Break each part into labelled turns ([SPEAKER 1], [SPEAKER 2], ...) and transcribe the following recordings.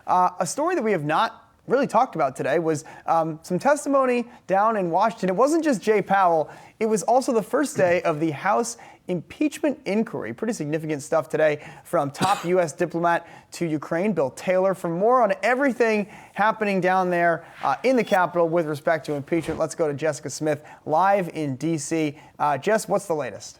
[SPEAKER 1] A story that we have not really talked about today was some testimony down in Washington. It wasn't just Jay Powell. It was also the first day of the House impeachment inquiry. Pretty significant stuff today from top U.S. diplomat to Ukraine, Bill Taylor. For more on everything happening down there in the Capitol with respect to impeachment, let's go to Jessica Smith live in D.C. Jess, what's the latest?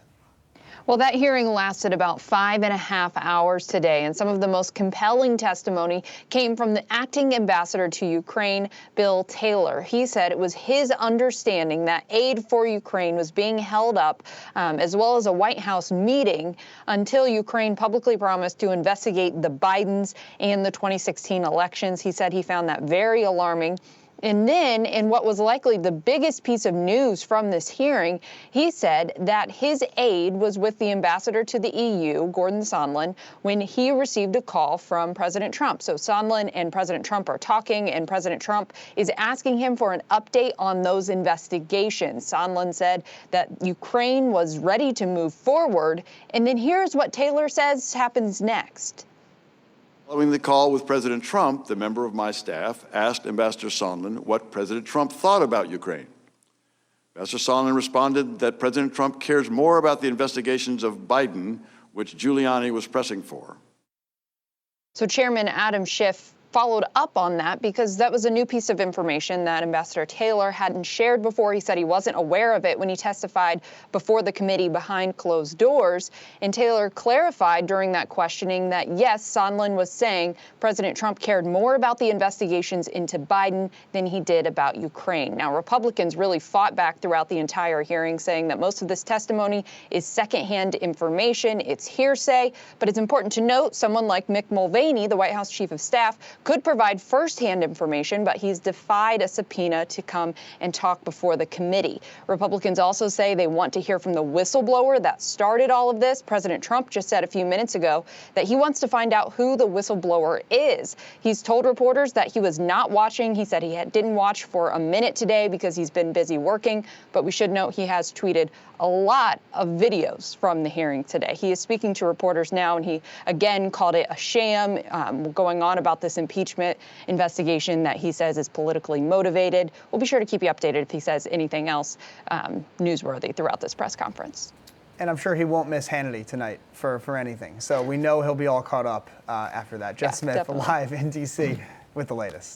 [SPEAKER 2] Well, that hearing lasted about 5.5 hours today, and some of the most compelling testimony came from the acting ambassador to Ukraine, Bill Taylor. He said it was his understanding that aid for Ukraine was being held up, as well as a White House meeting, until Ukraine publicly promised to investigate the Bidens and the 2016 elections. He said he found that very alarming. And then, in what was likely the biggest piece of news from this hearing, he said that his aide was with the ambassador to the EU, Gordon Sondland, when he received a call from President Trump. So Sondland and President Trump are talking, and President Trump is asking him for an update on those investigations. Sondland said that Ukraine was ready to move forward. And then here's what Taylor says happens next.
[SPEAKER 3] Following the call with President Trump, the member of my staff asked Ambassador Sondland what President Trump thought about Ukraine. Ambassador Sondland responded that President Trump cares more about the investigations of Biden, which Giuliani was pressing for.
[SPEAKER 2] So Chairman Adam Schiff followed up on that because that was a new piece of information that Ambassador Taylor hadn't shared before. He said he wasn't aware of it when he testified before the committee behind closed doors. And Taylor clarified during that questioning that, yes, Sondland was saying President Trump cared more about the investigations into Biden than he did about Ukraine. Now, Republicans really fought back throughout the entire hearing, saying that most of this testimony is secondhand information. It's hearsay. But it's important to note someone like Mick Mulvaney, the White House chief of staff, could provide firsthand information, but he's defied a subpoena to come and talk before the committee. Republicans also say they want to hear from the whistleblower that started all of this. President Trump just said a few minutes ago that he wants to find out who the whistleblower is. He's told reporters that he was not watching. He said he didn't watch for a minute today because he's been busy working, but we should note he has tweeted a lot of videos from the hearing today. He is speaking to reporters now, and he again called it a sham, going on about this impeachment investigation that he says is politically motivated. We'll be sure to keep you updated if he says anything else newsworthy throughout this press conference.
[SPEAKER 1] And I'm sure he won't miss Hannity tonight for anything. So we know he'll be all caught up after that. Jess Smith,
[SPEAKER 2] definitely.
[SPEAKER 1] live in D.C. with the latest.